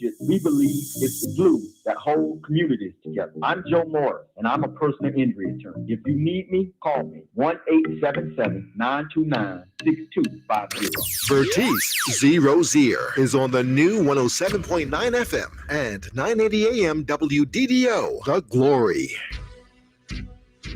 We believe it's the glue that holds communities together. I'm Joe Morris, and I'm a personal injury attorney. If you need me, call me 1-877-929-6250. Vertice Zero Zier is on the new 107.9 FM and 980 AM WDDO, The Glory.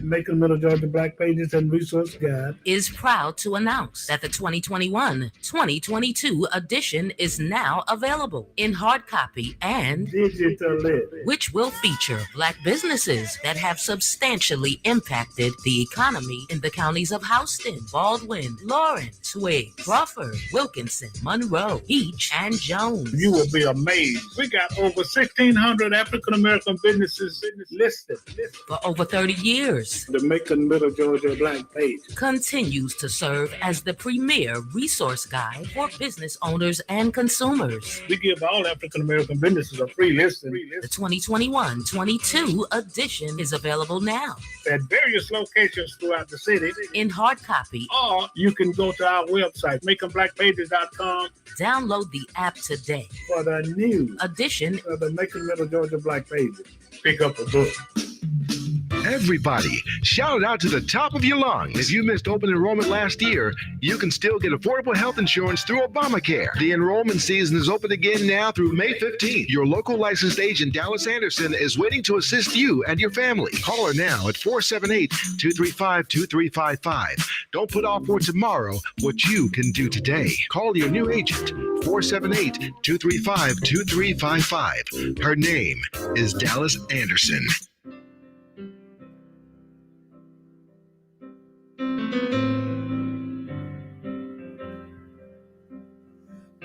Macon Middle Georgia Black Pages and Resource Guide is proud to announce that the 2021-2022 edition is now available in hard copy and digital, which will feature Black businesses that have substantially impacted the economy in the counties of Houston, Baldwin, Lawrence, Twigg, Crawford, Wilkinson, Monroe, Peach, and Jones. You will be amazed. We got over 1,600 African American businesses listed for over 30 years. The Macon Middle Georgia Black Page continues to serve as the premier resource guide for business owners and consumers. We give all African American businesses a free listing. The 2021-22 edition is available now at various locations throughout the city in hard copy, or you can go to our website, MaconBlackPages.com. Download the app today for the new edition of the Macon Middle Georgia Black Pages. Pick up a book. Everybody, shout it out to the top of your lungs. If you missed open enrollment last year, you can still get affordable health insurance through Obamacare. The enrollment season is open again now through May 15th. Your local licensed agent, Dallas Anderson, is waiting to assist you and your family. Call her now at 478-235-2355. Don't put off for tomorrow what you can do today. Call your new agent, 478-235-2355. Her name is Dallas Anderson.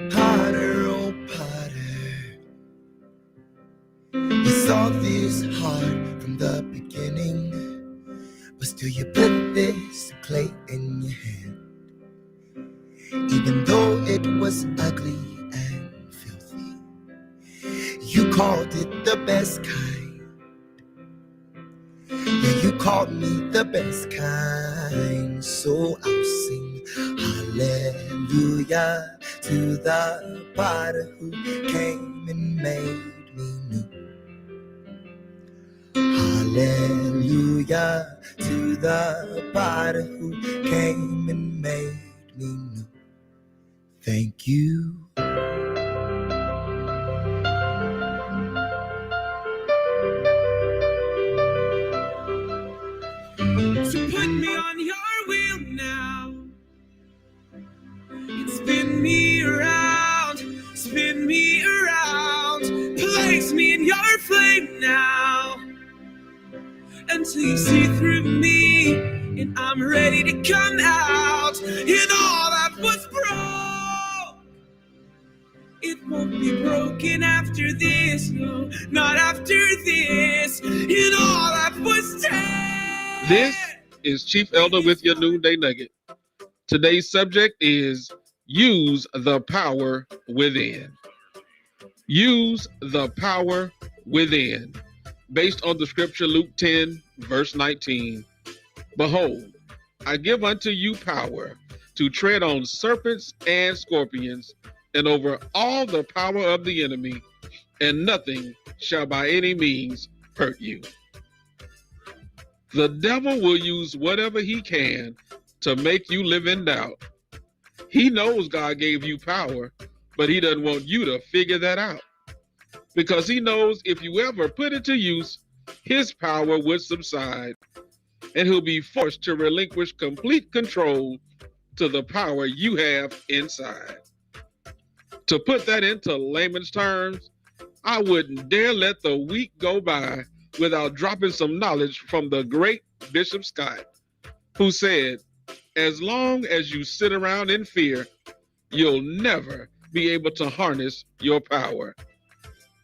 Potter, oh Potter, you saw this heart from the beginning, but still you put this clay in your hand. Even though it was ugly and filthy, you called it the best kind. Yeah, you called me the best kind. So I'll sing hallelujah to the Potter who came and made me new. Hallelujah to the Potter who came and made me new. Thank you. So put me on your wheel now and spin me around, place me in your flame now until you see through me and I'm ready to come out. And all that was broke, it won't be broken after this, no, not after this. And all that was dead. This is Chief Elder with your Noonday Nugget. Today's subject is use the power within. Use the power within. Based on the scripture Luke 10, verse 19. Behold, I give unto you power to tread on serpents and scorpions and over all the power of the enemy, and nothing shall by any means hurt you. The devil will use whatever he can to make you live in doubt. He knows God gave you power, but he doesn't want you to figure that out. Because he knows if you ever put it to use, his power would subside, and he'll be forced to relinquish complete control to the power you have inside. To put that into layman's terms, I wouldn't dare let the week go by without dropping some knowledge from the great Bishop Scott, who said, as long as you sit around in fear, you'll never be able to harness your power.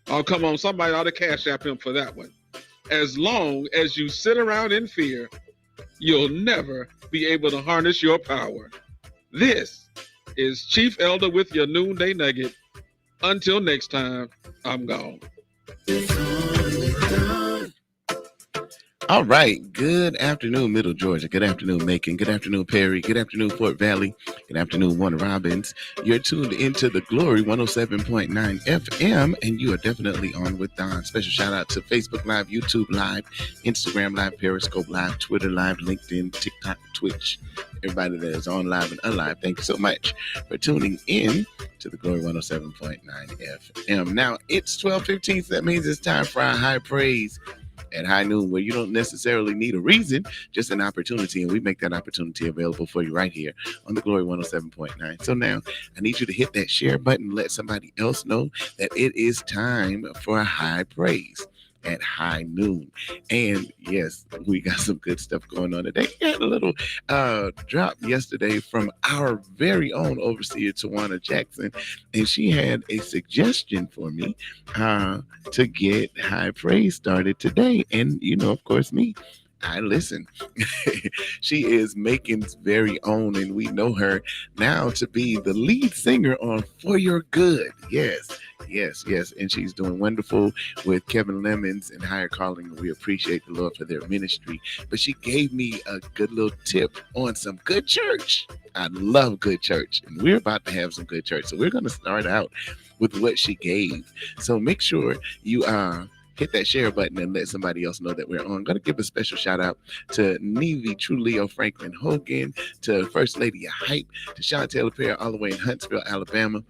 Oh, come on, somebody ought to cash app him for that one. As long as you sit around in fear, you'll never be able to harness your power. This is Chief Elder with your Noonday Nugget. Until next time, I'm gone. All right. Good afternoon, Middle Georgia. Good afternoon, Macon. Good afternoon, Perry. Good afternoon, Fort Valley. Good afternoon, Warner Robins. You're tuned into the Glory 107.9 FM, and you are definitely on with Don. Special shout out to Facebook Live, YouTube Live, Instagram Live, Periscope Live, Twitter Live, LinkedIn, TikTok, Twitch. Everybody that is on live and unlive, thank you so much for tuning in to the Glory 107.9 FM. Now, it's 12:15, so that means it's time for our high praise at high noon, where you don't necessarily need a reason, just an opportunity, and we make that opportunity available for you right here on the Glory 107.9. So now I need you to hit that share button, let somebody else know that it is time for a high praise at high noon. And yes, we got some good stuff going on today. We had a little drop yesterday from our very own overseer, Tawana Jackson, and she had a suggestion for me to get high praise started today. And you know, of course, I listen. She is Macon's very own, and we know her now to be the lead singer on For Your Good. Yes. And she's doing wonderful with Kevin Lemons and Higher Calling. We appreciate the Lord for their ministry. But she gave me a good little tip on some good church. I love good church, and we're about to have some good church. So we're going to start out with what she gave. So make sure you hit that share button and let somebody else know that we're on. I'm going to give a special shout out to Nevi Trulio Franklin Hogan, to First Lady of Hype, to Chantel Perry all the way in Huntsville, Alabama,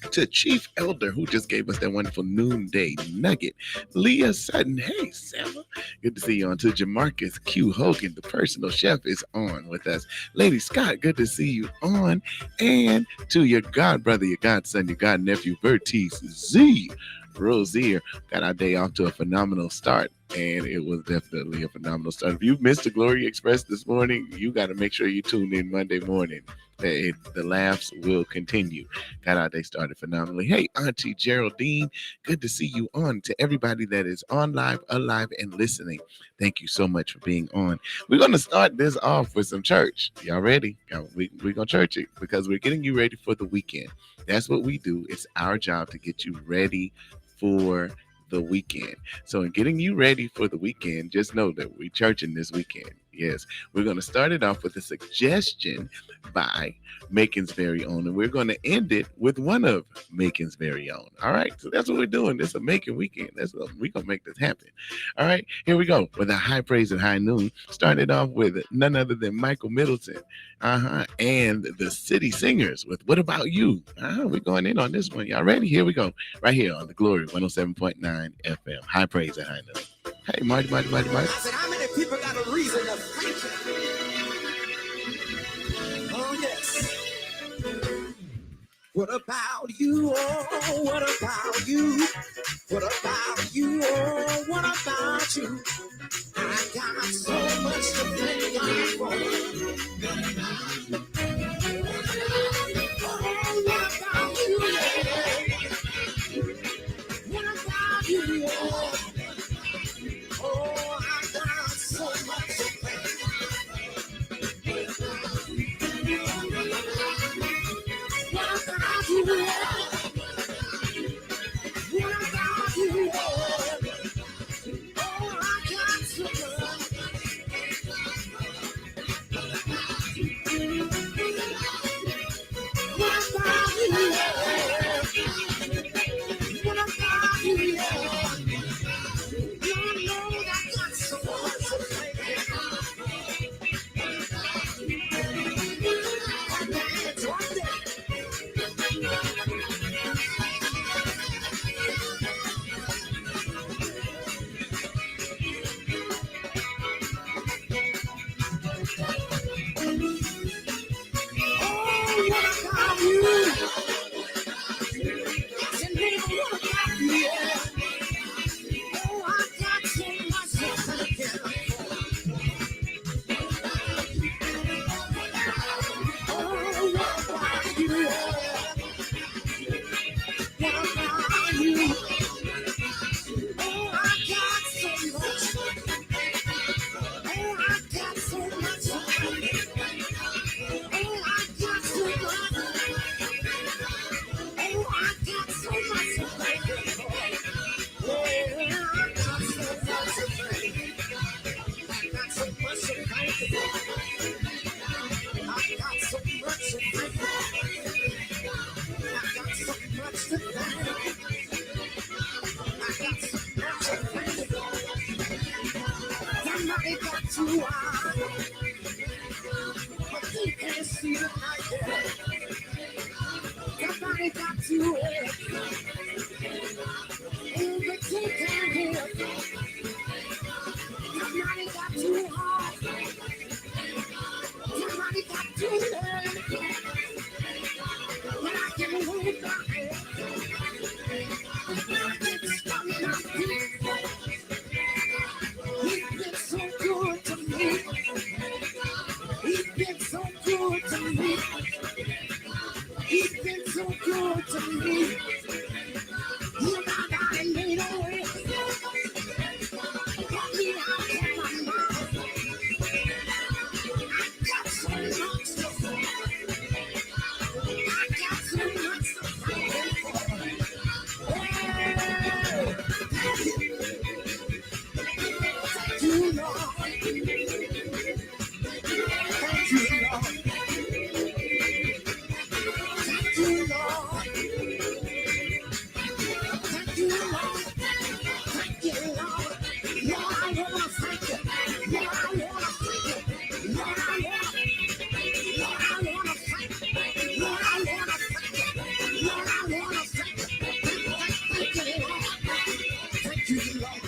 to Chief Elder, who just gave us that wonderful noonday nugget, Leah Sutton. Hey, Sarah. Good to see you on. To Jamarcus Q. Hogan, the personal chef, is on with us. Lady Scott, good to see you on. And to your god brother, your godson, your god nephew, Vertice Z. Rosier, got our day off to a phenomenal start, and it was definitely a phenomenal start. If you missed the Glory Express this morning, you got to make sure you tune in Monday morning. The laughs will continue. Got our day started phenomenally. Hey, Auntie Geraldine, good to see you on. To everybody that is on live, alive, and listening, thank you so much for being on. We're going to start this off with some church. Y'all ready? We're going to church it because we're getting you ready for the weekend. That's what we do. It's our job to get you ready for the weekend. So in getting you ready for the weekend, just know that we're churching this weekend. Yes, we're going to start it off with a suggestion by Macon's very own, and we're going to end it with one of Macon's very own. All right, so that's what we're doing. It's a Macon weekend. We're going to make this happen. All right, here we go with a high praise at high noon. Started off with none other than Michael Middleton and the City Singers with What About You? We're going in on this one. Y'all ready? Here we go. Right here on the Glory 107.9 FM. High praise at high noon. Hey, Marty. I said, how many people got a reason to thank you? Oh, yes. What about you? Oh, what about you? What about you? Oh, what about you? I got so much to thank God for. Oh, what about you? What about you? Oh, I got so much to thank. What about you? What about too high, but you can't see the light there. Somebody got too high, oh, but you can't hear. Somebody got too high, somebody got too high, but I can hold my head. It's coming up here. He's been so good to me. He's been so good to me. He's been so good to me. You know that I made a way. Got me out of my mouth. I got so much to say. I got so much to say. Thank you, Lord. Thank you, Lord. Thank you, Lord. Thank you, Lord. Thank you, Lord. Lord, I wanna thank you. Lord, I wanna thank you. Lord, I wanna thank you. Lord, I wanna thank you. Lord, I wanna thank you. Thank you, Lord. Thank you, Lord.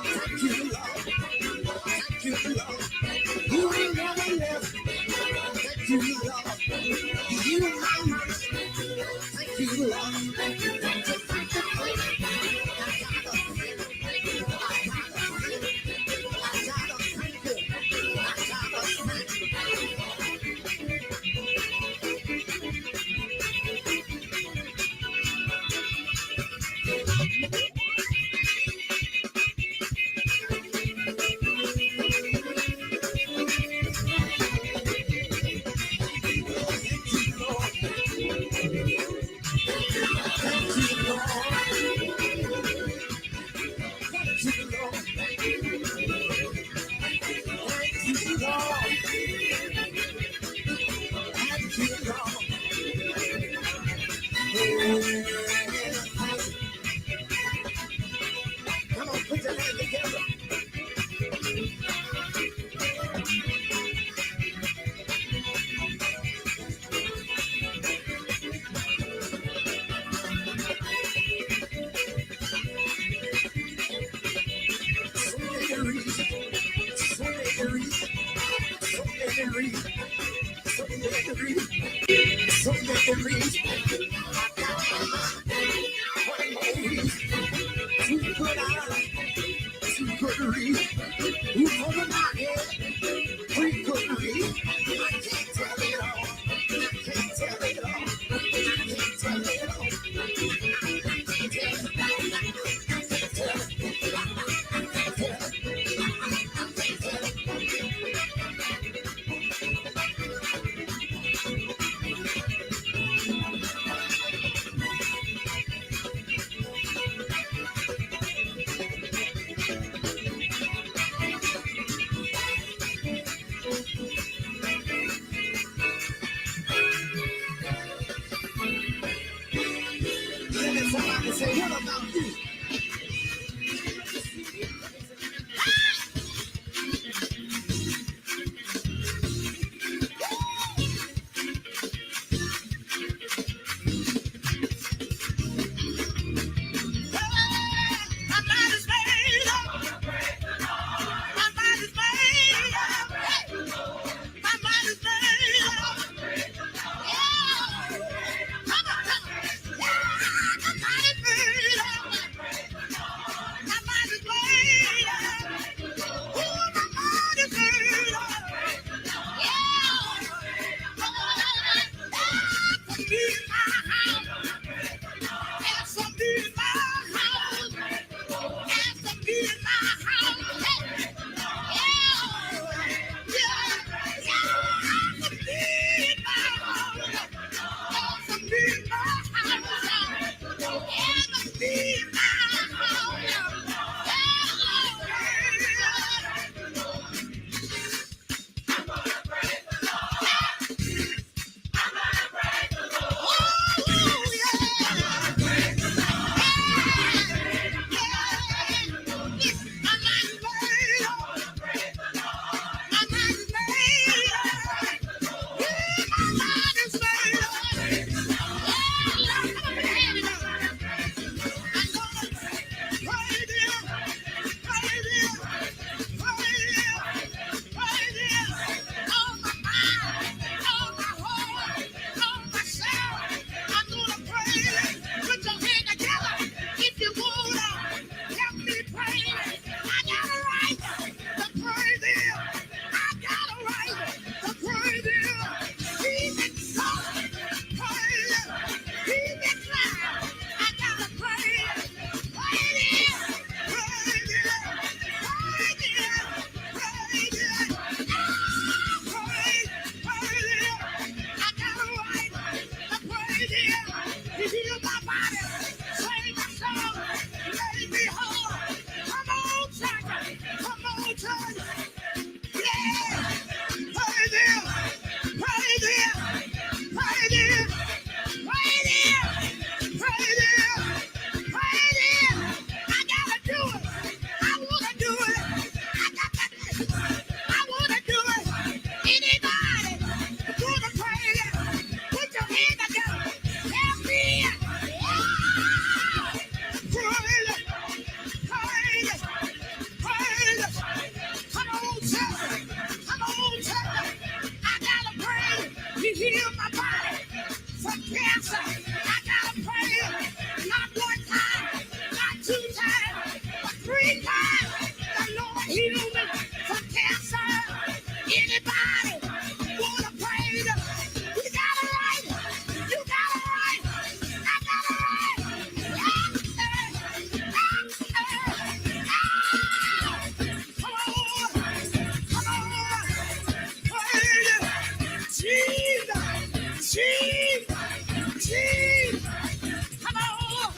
Thank you, Lord. Thank you, Lord. You ain't never left. Thank you, Lord. You are my thank you, Lord. Thank you, thank you, thank you. Come on, put your hands together. So many reasons. One more reason. Two good eyes. Two good reasons. Who's over my head? Three good reasons. I can't tell it all. I can't tell it all. I can't tell it all. I can't tell it all. 2 times, but 3 times. The Lord healed me from cancer. Anybody wanna praise him? You got it right. You got it right. I got it right. Come on. Come on. Praise him. Jesus. Jesus. Jesus. Come on.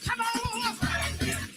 Come on.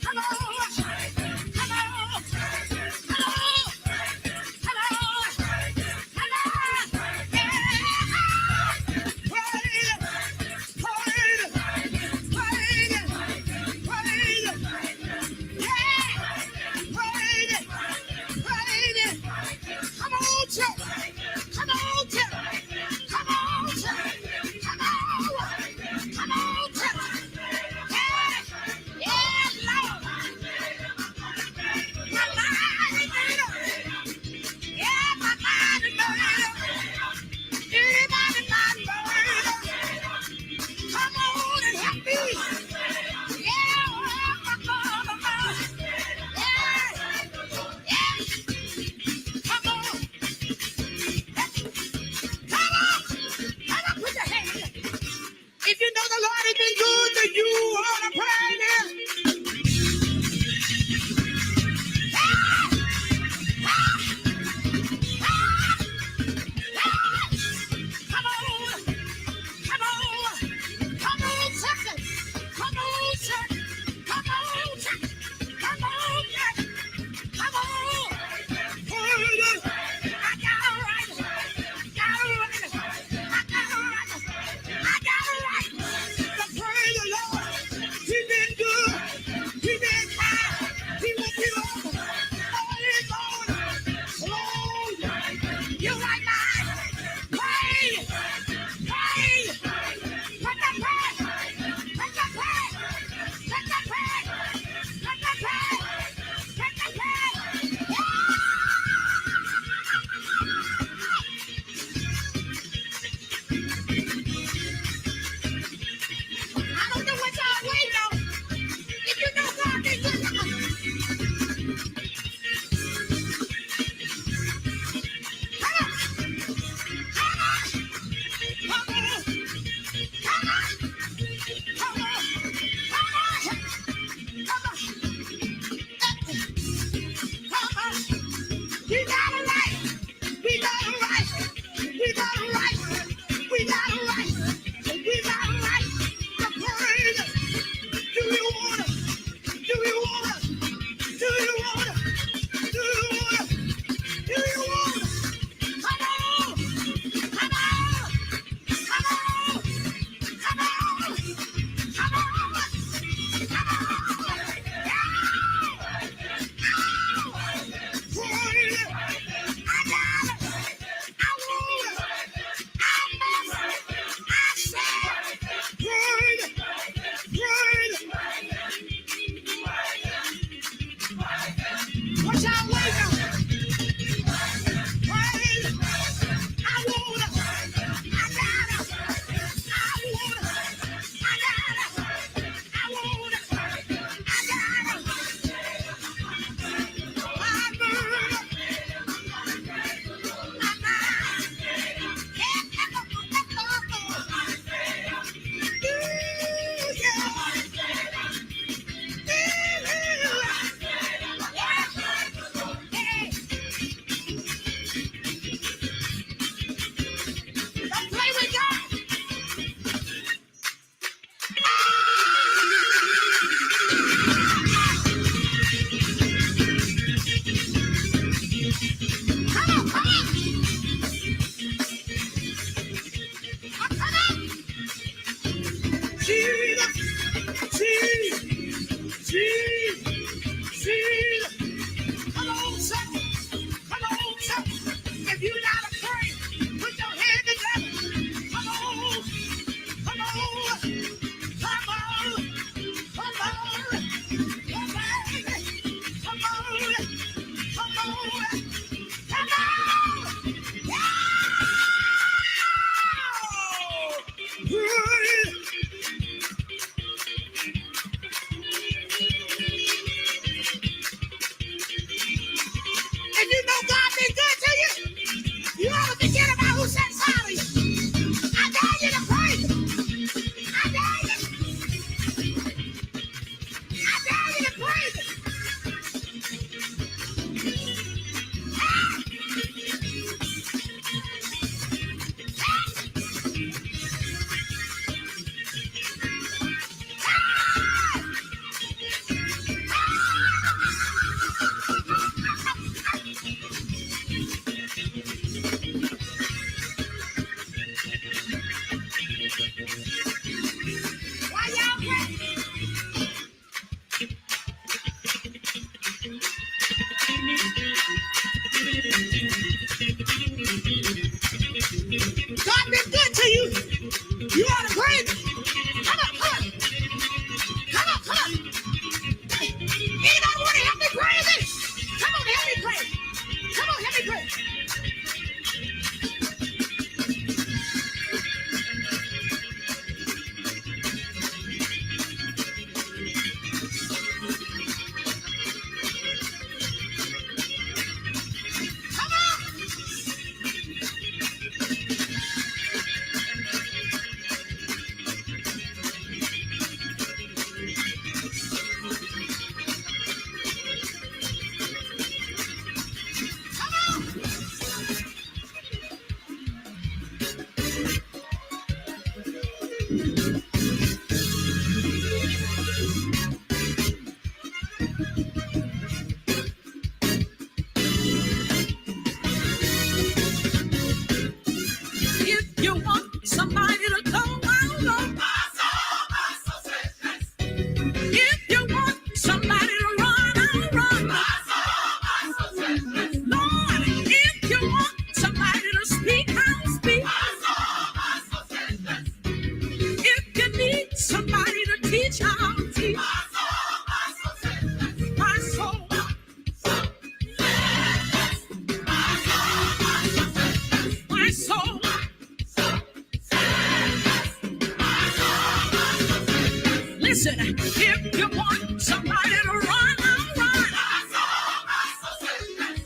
Listen, if you want somebody to run, I'll run.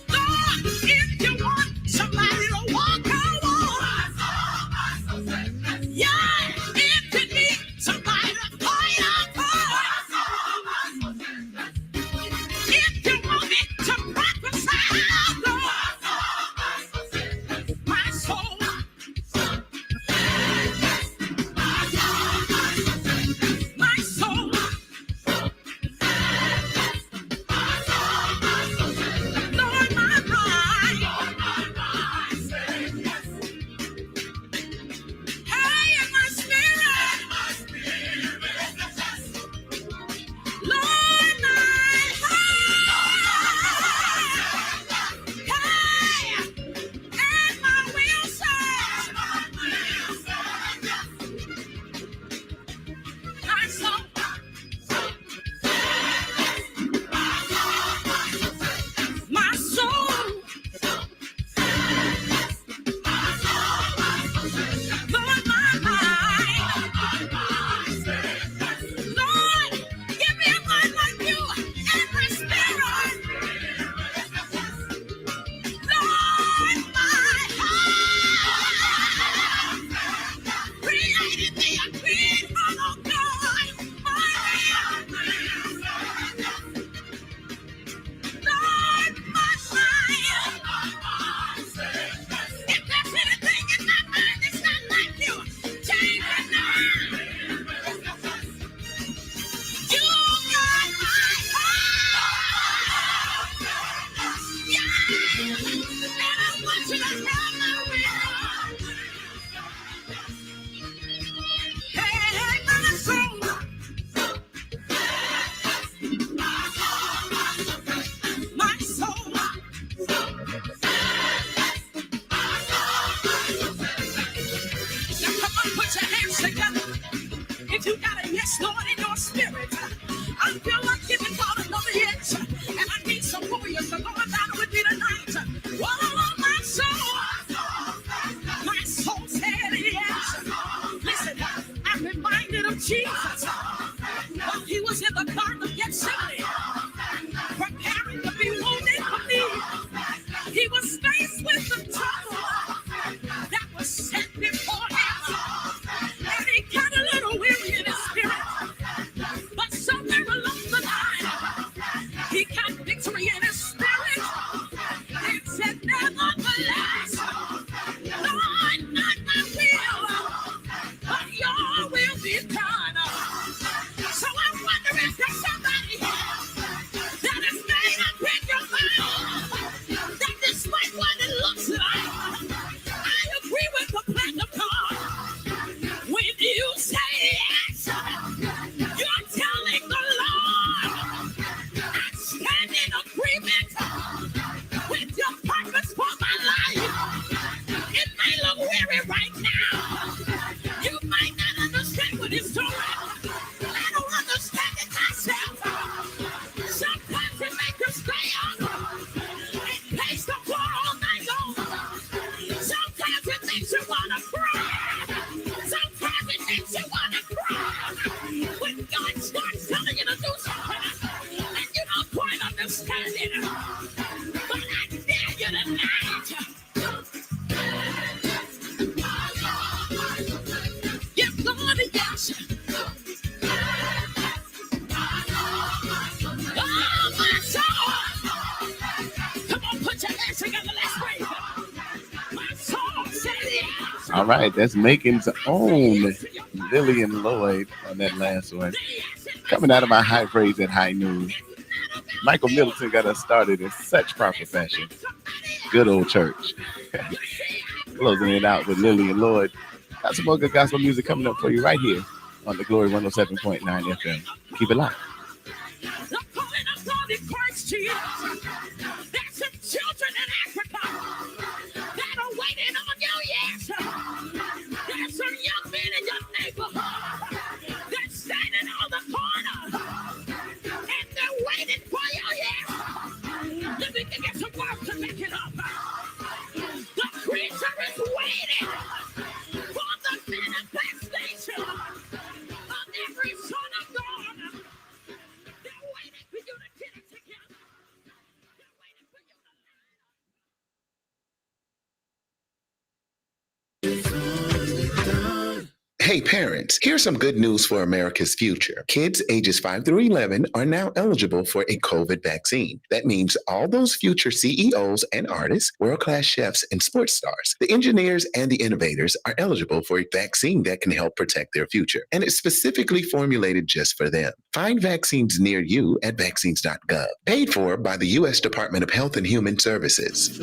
Lord, if you want somebody to walk, I'll walk. Yeah, if you need somebody to fight, I'll fight. If you want me to prophesy, I'll go. My soul. My soul. Lord, my mind. Hey, in my spirit. Lord, my heart. Hey, and my will say. My soul. My soul. Lord, my mind. Lord, give me a mind like you and my spirit. Lord, my heart. Created me a clean heart, oh God. My will. Lord, my mind. If there's anything in my mind that's not like you, change it now. You got my heart. Yeah. And I want you to have my will. Hey, my soul. My soul. Now come on, put your hands together. If you got a yes, Lord, in your spirit, I feel like giving God another yes. And I need some warriors to go down with me tonight. Whoa, my soul. My soul said yes. Listen, I'm reminded of Jesus. While he was in the Garden of Gethsemane, preparing to be wounded for me, he was faced with the trouble that was set before him. And he got a little weary in his spirit. But somewhere along the line, he got victory in his spirit and said, nevertheless, Lord, not my will, but your will be done. So I wonder if there's somebody that is made up in your mind that despite what it looks like, I agree with the plan of God. When you say yes, you're telling the Lord, I stand in agreement with your purpose for my life. It may look weary right now. You might not understand what it's doing. I don't understand it myself. Sometimes it makes you stay up and pace the floor all night long. Sometimes it makes you want to cry. Sometimes it makes you want to cry. When God starts telling you to do something and you don't quite understand it. But I dare you tonight. Give God a yes. Oh, my soul. Come on, put your hands together. Let's praise him. My soul said yes. All right, that's Macon's own Lillian Lloyd on that last one. Coming out of my high praise at high noon. Michael Middleton got us started in such proper fashion. Good old church. Closing it out with Lillian Lloyd. Got some more good gospel music coming up for you right here on the Glory 107.9 FM. Keep it locked. The calling of God in Christ Jesus. There's some children in Africa that are waiting on you, yes. There's some young men in your neighborhood that's standing on the corner and they're waiting for you, yes. Let me get some work to make it up. The creature is waiting for the manifestation of every son of God. Hey parents, here's some good news for America's future. Kids ages 5 through 11 are now eligible for a COVID vaccine. That means all those future CEOs and artists, world-class chefs and sports stars, the engineers and the innovators are eligible for a vaccine that can help protect their future. And it's specifically formulated just for them. Find vaccines near you at vaccines.gov. Paid for by the U.S. Department of Health and Human Services.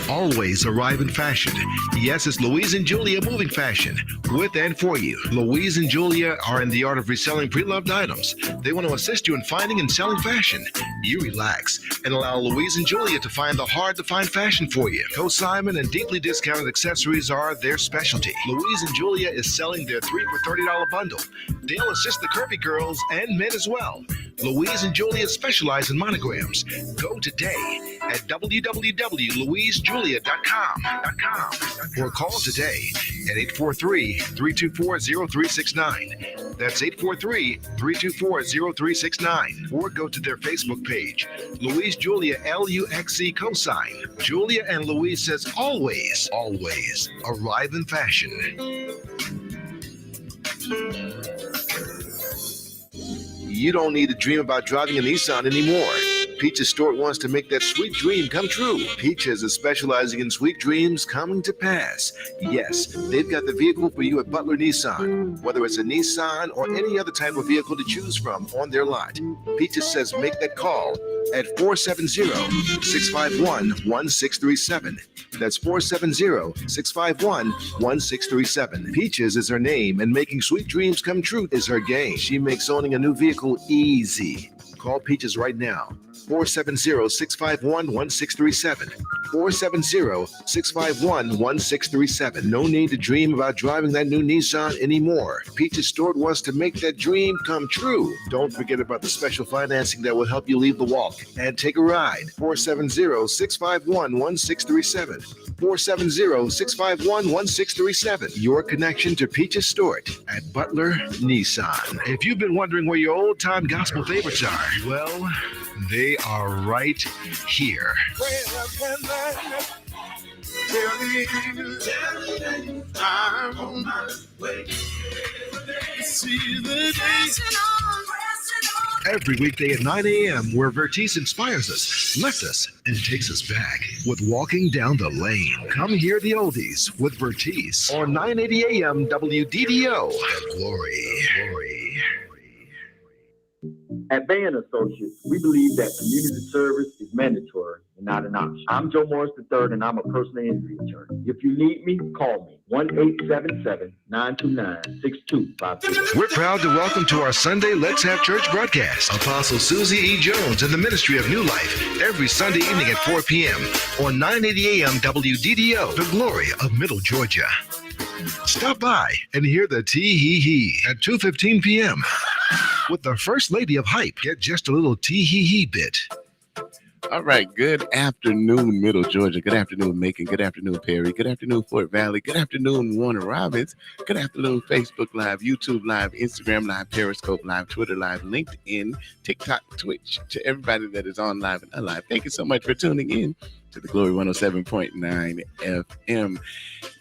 Always arrive in fashion. Yes, it's Louise and Julia Moving Fashion, with and for you. Louise and Julia are in the art of reselling pre-loved items. They want to assist you in finding and selling fashion. You relax and allow Louise and Julia to find the hard-to-find fashion for you. Co-Simon and deeply discounted accessories are their specialty. Louise and Julia is selling their 3 for $30 bundle. They'll assist the curvy girls and men as well. Louise and Julia specialize in monograms. Go today at www.louisejulia.com or call today at 843-324-0369. That's 843-324-0369. Or go to their Facebook page, Louise Julia LUXC cosign. Julia and Louise says always, always arrive in fashion. You don't need to dream about driving a Nissan anymore. Peaches Store wants to make that sweet dream come true. Peaches is specializing in sweet dreams coming to pass. Yes, they've got the vehicle for you at Butler Nissan. Whether it's a Nissan or any other type of vehicle to choose from on their lot, Peaches says make that call at 470-651-1637. That's 470-651-1637. Peaches is her name, and making sweet dreams come true is her game. She makes owning a new vehicle easy. Call Peaches right now. 470-651-1637. 470-651-1637. No need to dream about driving that new Nissan anymore. Peaches Store wants to make that dream come true. Don't forget about the special financing that will help you leave the walk and take a ride. 470-651-1637. 470-651-1637. Your connection to Peaches Stewart at Butler Nissan. If you've been wondering where your old-time gospel favorites are, well, they are right here. I'm on my way. See the day. Every weekday at 9 a.m., where Vertice inspires us, lifts us, and takes us back with Walking Down the Lane. Come hear the oldies with Vertice on 980 a.m. WDDO. Glory. At Van Associates, we believe that community service is mandatory and not an option. I'm Joe Morris III, and I'm a personal injury attorney. If you need me, call me, 1-877-929-6256. We're proud to welcome to our Sunday Let's Have Church broadcast Apostle Susie E. Jones and the Ministry of New Life every Sunday evening at 4 p.m. on 980 a.m. WDDO, the glory of Middle Georgia. Stop by and hear the tee-hee-hee at 2:15 p.m. with the First Lady of Hype. Get just a little tee-hee-hee bit. All right. Good afternoon, Middle Georgia. Good afternoon, Macon. Good afternoon, Perry. Good afternoon, Fort Valley. Good afternoon, Warner Robins. Good afternoon, Facebook Live, YouTube Live, Instagram Live, Periscope Live, Twitter Live, LinkedIn, TikTok, Twitch. To everybody that is on live and unlive, thank you so much for tuning in to the Glory 107.9 FM.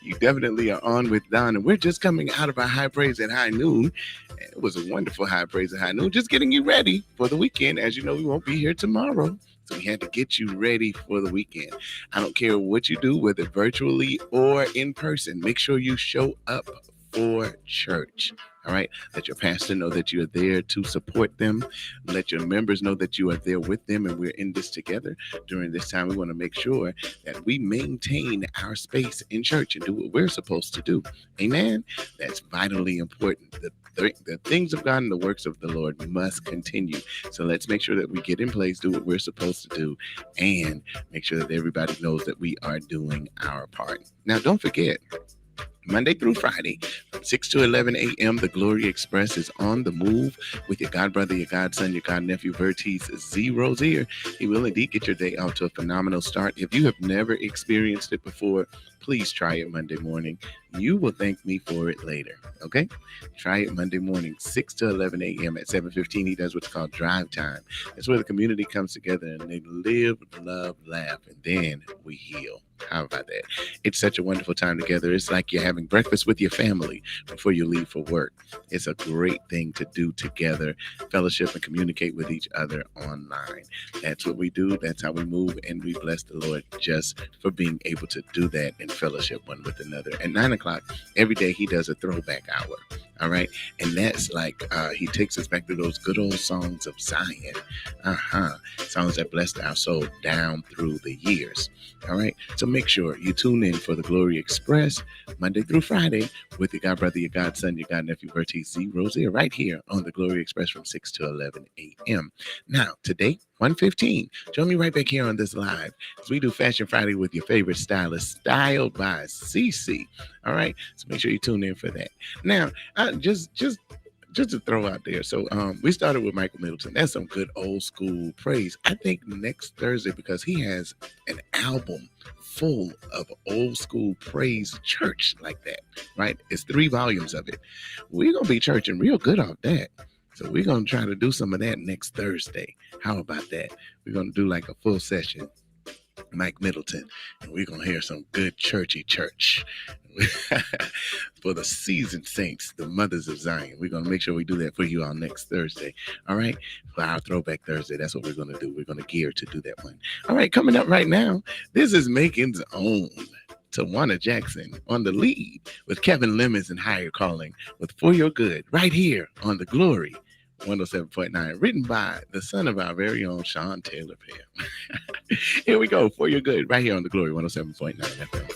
You definitely are on with Don, and we're just coming out of our High Praise at High Noon. It was a wonderful High Praise at High Noon, just getting you ready for the weekend. As you know, we won't be here tomorrow, so we had to get you ready for the weekend. I don't care what you do, whether virtually or in person, make sure you show up for church. All right. Let your pastor know that you are there to support them. Let your members know that you are there with them, and we're in this together. During this time, we want to make sure that we maintain our space in church and do what we're supposed to do. Amen. That's vitally important. The things of God and the works of the Lord must continue. So let's make sure that we get in place, do what we're supposed to do, and make sure that everybody knows that we are doing our part. Now, don't forget, Monday through Friday, from 6 to 11 a.m., the Glory Express is on the move with your godbrother, your godson, your godnephew, Vertice Z. Rozier. He will indeed get your day out to a phenomenal start. If you have never experienced it before, please try it Monday morning. You will thank me for it later, okay? Try it Monday morning, 6 to 11 a.m. At 7:15, he does what's called drive time. That's where the community comes together and they live, love, laugh, and then we heal. How about that? It's such a wonderful time together. It's like you're having breakfast with your family before you leave for work. It's a great thing to do together, fellowship and communicate with each other online. That's what we do. That's how we move. And we bless the Lord just for being able to do that and fellowship one with another. At 9 o'clock, every day he does a throwback hour. All right. And that's like he takes us back to those good old songs of Zion. Songs that blessed our soul down through the years. All right. So make sure you tune in for the Glory Express Monday through Friday with your God brother, your godson, your god nephew, Bertie Z. Rozier, right here on the Glory Express from 6 to 11 a.m. Now, today, 1:15. Join me right back here on this live as we do Fashion Friday with your favorite stylist, styled by CC. All right. So make sure you tune in for that. Now, just to throw out there. So we started with Michael Middleton. That's some good old school praise. I think next Thursday, because he has an album full of old school praise church like that, right? It's 3 volumes of it. We're going to be churching real good off that. So we're going to try to do some of that next Thursday. How about that? We're going to do like a full session, Mike Middleton, and we're going to hear some good churchy church for the seasoned saints, the mothers of Zion. We're going to make sure we do that for you on next Thursday. All right. For our Throwback Thursday, that's what we're going to do. We're going to gear to do that one. All right. Coming up right now, this is Macon's own Tawana Jackson on the lead with Kevin Lemons and Higher Calling with For Your Good right here on the Glory 107.9, written by the son of our very own Sean Taylor Pam. Here we go. For Your Good right here on the Glory 107.9 FM.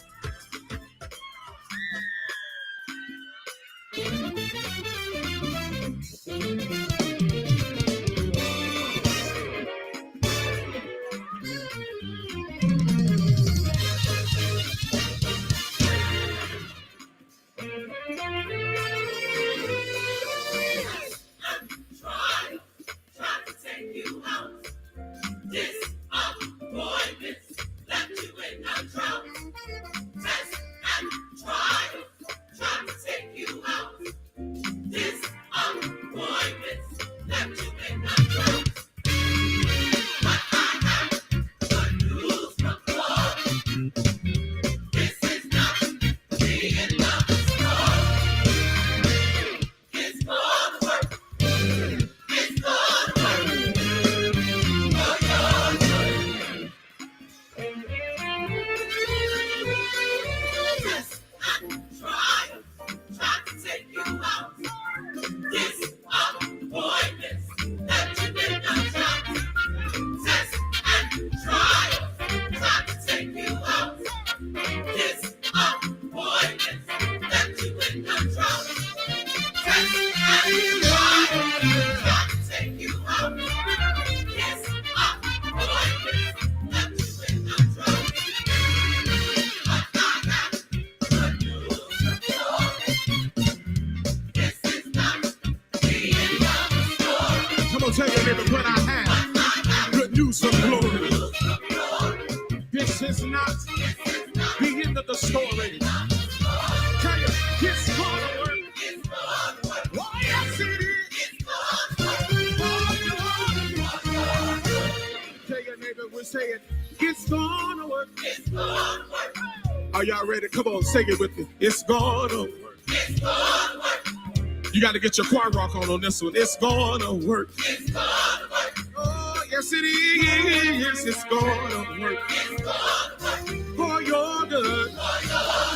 Are y'all ready? Come on, sing it with me. It's gonna work. It's gonna work. You got to get your choir rock on this one. It's gonna work. It's gonna work. Oh, yes it is. It's gonna work. It's gonna work. For your good.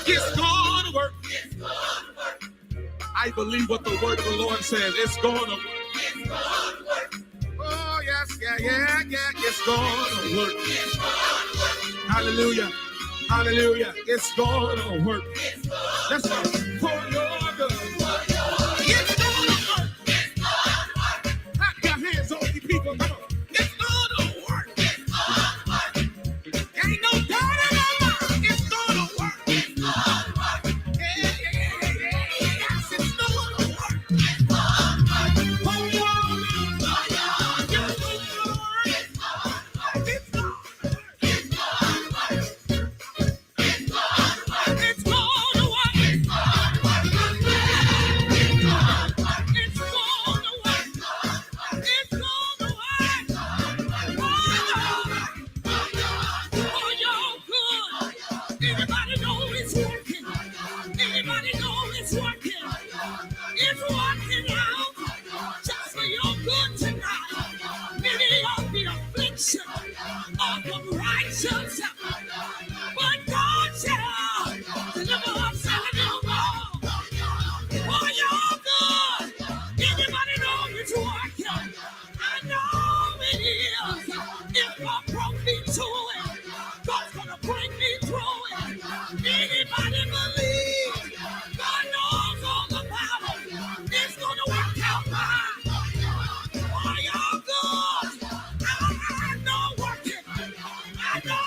It's gonna work. It's gonna work. I believe what the word of the Lord says. It's gonna work. It's gonna work. Oh, yes, yeah. It's gonna work. It's gonna work. Hallelujah. Hallelujah. It's gonna work. Let's go. For your good. It's gonna work. It's gonna work. Clap your hands on you people. Come on. It's gonna work. It's gonna work. Ain't no doubt in my mind. It's gonna work. It's gonna work. Yeah. Yes, it's gonna work. It's gonna work. For your good. It's gonna work. It's gonna work. It's gonna work. It's gonna work. affliction of the righteous, but God shall deliver us out of all. For your good. Anybody know it's working? I know it is. If I broke me to it, God's gonna bring me through it. Anybody believe God knows all about it? It's gonna work out fine. For your good. I know working. I know.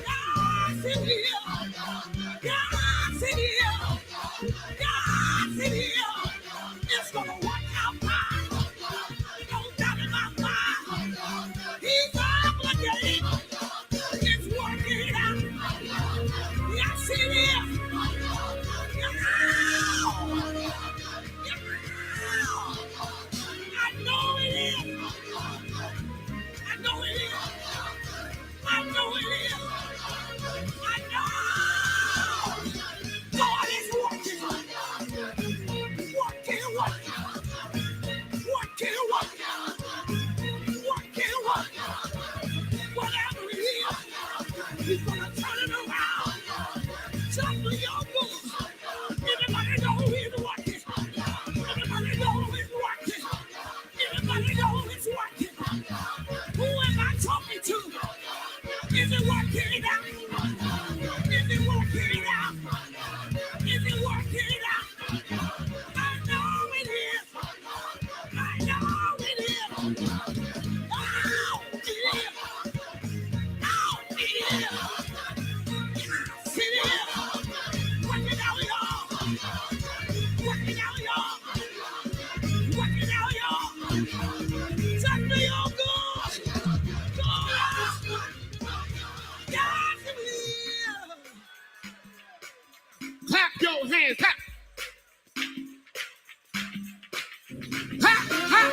Yes, it is. Yes, it is. Yes, it is. It's gonna work out fine. Don't doubt in my mind. He's obligated. It's working out. Yes, it is. I know it is. I know it is. I know it is. I know. God is working. Whatever it is, he's gonna turn it around. Just for your good. Anybody know he's working? Anybody know he's working? Anybody know he's working? Who am I talking to? Is it working out? Is it working out? Is it working out? I know it is. I know it is. Oh, it is. Oh, it is. Yes, it is. Work it out, y'all. Work it out, y'all. Work it out, y'all. Touch me, oh God. God. Yes, it is. Clap your hands. Clap. Clap. Clap.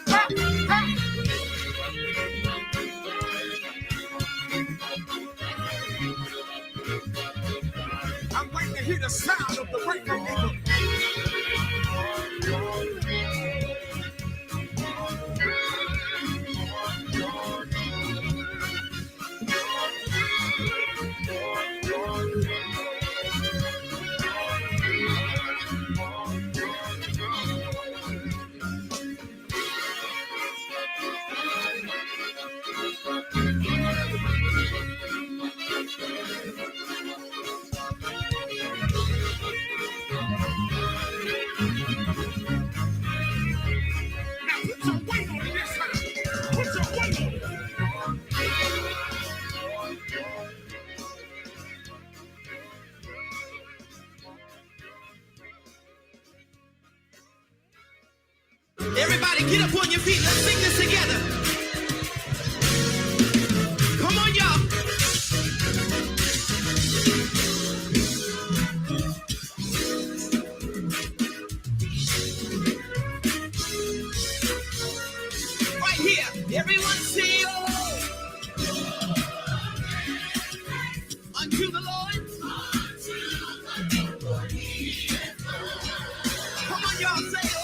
Clap. Clap. I'm waiting to hear the sound of the breaker eagle. Now put your weight on it this time. Put your weight on it. Everybody get up on your feet. Let's sing this together. Come on, y'all. Right here. Everyone say, oh, unto the Lord. Come on, y'all. Say, oh.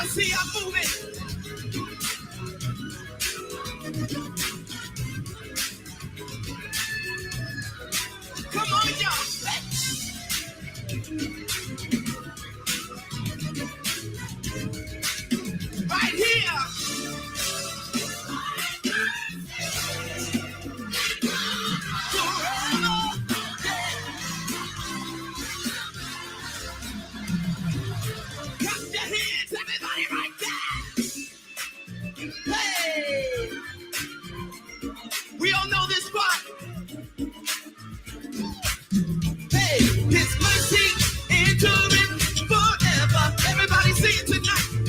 I see y'all moving. Come on, y'all. Right here. Clap your hands, everybody, right there. Hey, we all know this part. Hey, His mercy endureth forever. Everybody sing it tonight.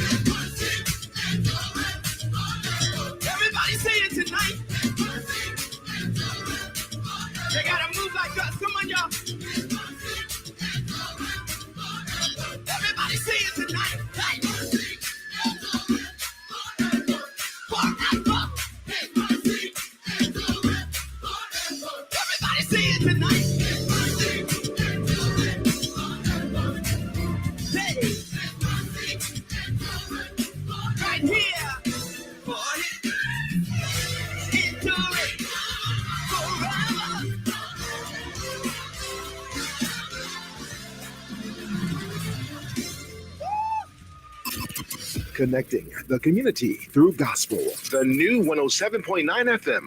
Everybody say it tonight. They gotta move like us. Come on, y'all. Everybody say it tonight. Hey. Forever. Everybody say it tonight. Hey. Right here. For it. Endure forever. Connecting the community through gospel. The new 107.9 FM